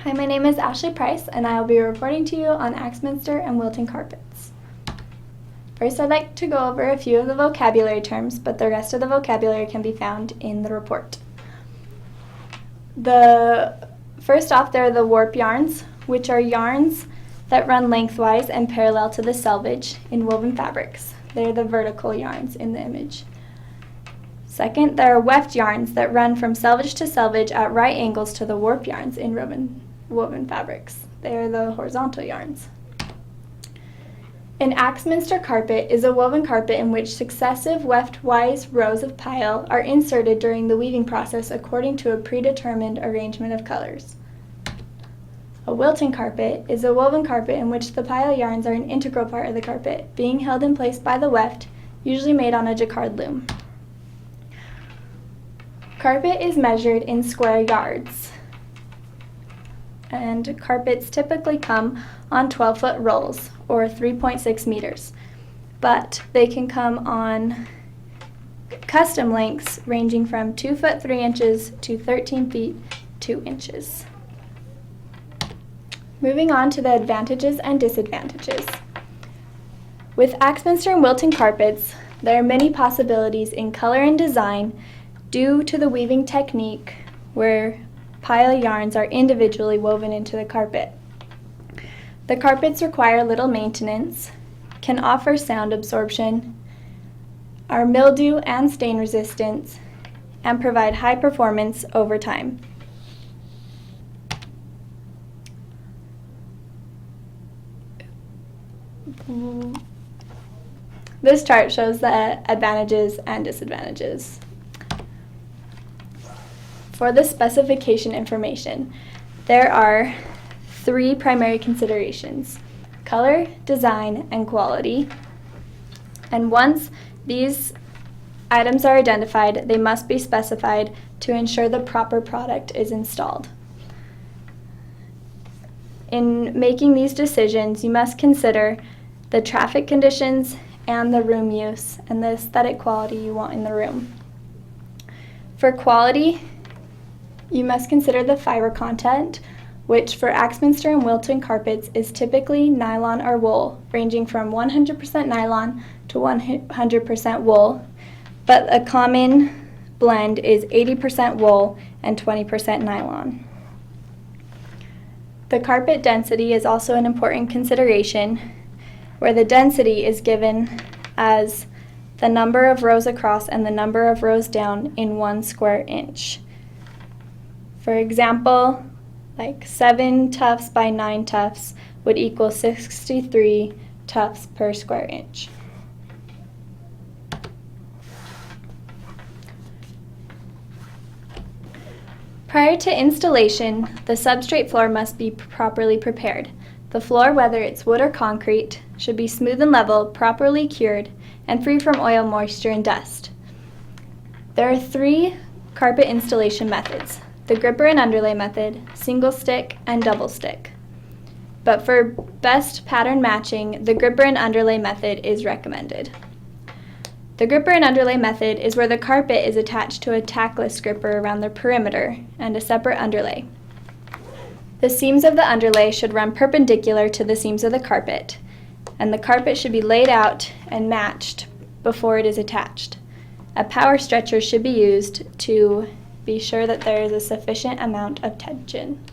Hi, my name is Ashley Price, and I will be reporting to you on Axminster and Wilton carpets. First, I'd like to go over a few of the vocabulary terms, but the rest of the vocabulary can be found in the report. First off, there are the warp yarns, which are yarns that run lengthwise and parallel to the selvage in woven fabrics. They're the vertical yarns in the image. Second, there are weft yarns that run from selvage to selvage at right angles to the warp yarns in woven fabrics. They are the horizontal yarns. An Axminster carpet is a woven carpet in which successive weft-wise rows of pile are inserted during the weaving process according to a predetermined arrangement of colors. A Wilton carpet is a woven carpet in which the pile yarns are an integral part of the carpet, being held in place by the weft, usually made on a jacquard loom. Carpet is measured in square yards, and carpets typically come on 12-foot rolls, or 3.6 meters, but they can come on custom lengths ranging from 2 foot 3 inches to 13 feet 2 inches. Moving on to the advantages and disadvantages. With Axminster and Wilton carpets, there are many possibilities in color and design due to the weaving technique where pile yarns are individually woven into the carpet. The carpets require little maintenance, can offer sound absorption, are mildew and stain resistant, and provide high performance over time. This chart shows the advantages and disadvantages. For the specification information, there are 3 primary considerations: color, design, and quality. And once these items are identified, they must be specified to ensure the proper product is installed. In making these decisions, you must consider the traffic conditions and the room use and the aesthetic quality you want in the room. For quality, you must consider the fiber content, which for Axminster and Wilton carpets is typically nylon or wool, ranging from 100% nylon to 100% wool, but a common blend is 80% wool and 20% nylon. The carpet density is also an important consideration, where the density is given as the number of rows across and the number of rows down in 1 square inch. For example, like 7 tufts by 9 tufts would equal 63 tufts per square inch. Prior to installation, the substrate floor must be properly prepared. The floor, whether it's wood or concrete, should be smooth and level, properly cured, and free from oil, moisture, and dust. There are 3 carpet installation methods: the gripper and underlay method, single stick, and double stick. But for best pattern matching, the gripper and underlay method is recommended. The gripper and underlay method is where the carpet is attached to a tackless gripper around the perimeter and a separate underlay. The seams of the underlay should run perpendicular to the seams of the carpet, and the carpet should be laid out and matched before it is attached. A power stretcher should be used to be sure that there is a sufficient amount of tension.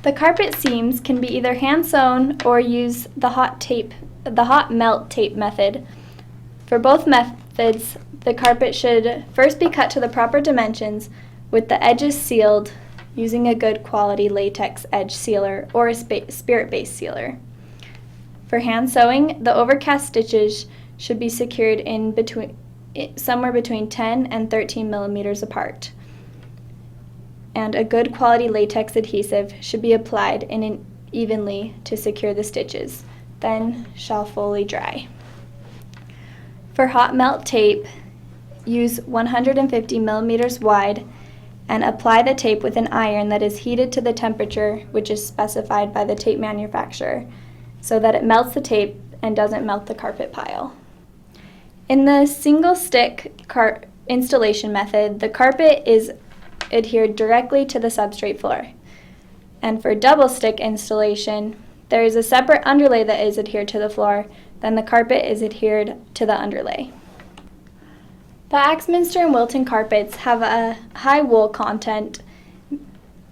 The carpet seams can be either hand sewn or use the hot melt tape method. For both methods, the carpet should first be cut to the proper dimensions with the edges sealed using a good quality latex edge sealer or a spirit-based sealer. For hand sewing, the overcast stitches should be secured somewhere between 10 and 13 millimeters apart. And a good quality latex adhesive should be applied evenly to secure the stitches, then shall fully dry. For hot melt tape, use 150 millimeters wide and apply the tape with an iron that is heated to the temperature which is specified by the tape manufacturer so that it melts the tape and doesn't melt the carpet pile. In the single stick installation method, the carpet is adhered directly to the substrate floor. And for double stick installation, there is a separate underlay that is adhered to the floor, then the carpet is adhered to the underlay. The Axminster and Wilton carpets have a high wool content,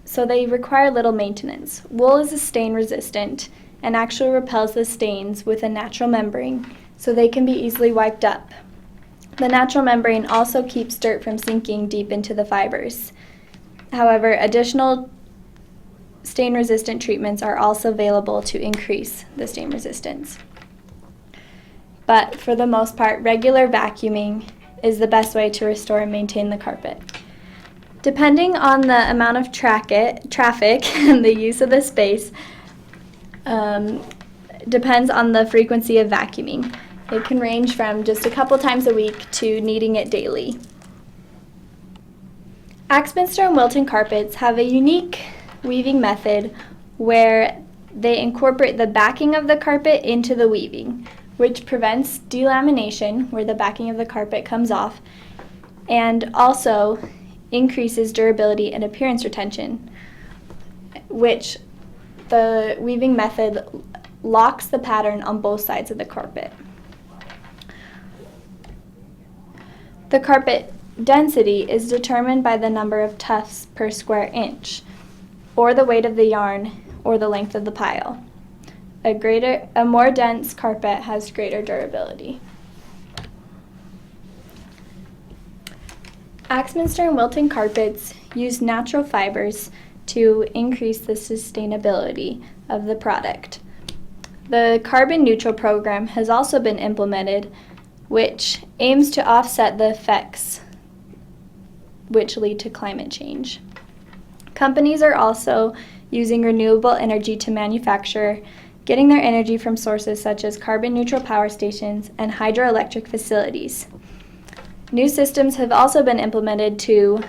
so they require little maintenance. Wool is stain resistant and actually repels the stains with a natural membrane, so they can be easily wiped up. The natural membrane also keeps dirt from sinking deep into the fibers. However, additional stain-resistant treatments are also available to increase the stain resistance. But for the most part, regular vacuuming is the best way to restore and maintain the carpet. Depending on the amount of traffic and the use of the space, depends on the frequency of vacuuming. It can range from just a couple times a week to needing it daily. Axminster and Wilton carpets have a unique weaving method where they incorporate the backing of the carpet into the weaving, which prevents delamination where the backing of the carpet comes off, and also increases durability and appearance retention, which the weaving method locks the pattern on both sides of the carpet. The carpet density is determined by the number of tufts per square inch, or the weight of the yarn, or the length of the pile. A more dense carpet has greater durability. Axminster and Wilton carpets use natural fibers to increase the sustainability of the product. The carbon neutral program has also been implemented, which aims to offset the effects which lead to climate change. Companies are also using renewable energy to manufacture, getting their energy from sources such as carbon neutral power stations and hydroelectric facilities. New systems have also been implemented to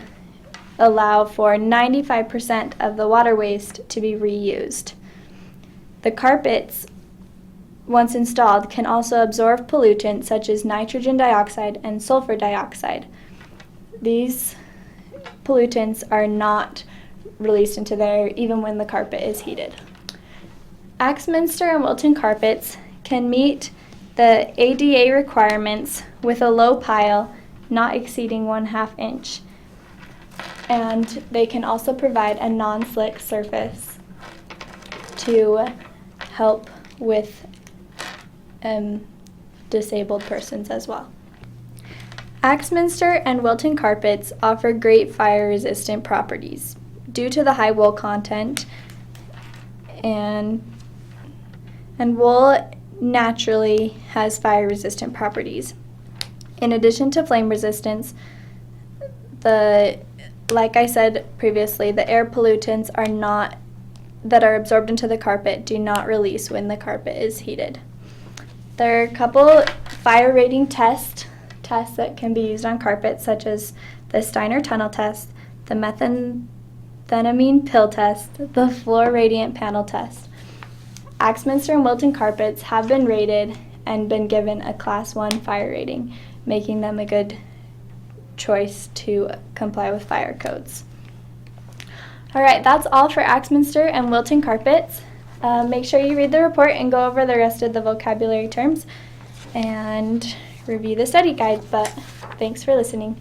allow for 95% of the water waste to be reused. The carpets, once installed, can also absorb pollutants such as nitrogen dioxide and sulfur dioxide. These pollutants are not released into the air even when the carpet is heated. Axminster and Wilton carpets can meet the ADA requirements with a low pile not exceeding 1/2 inch, and they can also provide a non-slick surface to help with disabled persons as well. Axminster and Wilton carpets offer great fire-resistant properties due to the high wool content, and wool naturally has fire-resistant properties. In addition to flame resistance, like I said previously, the air pollutants that are absorbed into the carpet do not release when the carpet is heated. There are a couple fire rating tests that can be used on carpets, such as the Steiner tunnel test, the methamphetamine pill test, the floor radiant panel test. Axminster and Wilton carpets have been rated and been given a Class 1 fire rating, making them a good choice to comply with fire codes. All right, that's all for Axminster and Wilton carpets. Make sure you read the report and go over the rest of the vocabulary terms and review the study guide, but thanks for listening.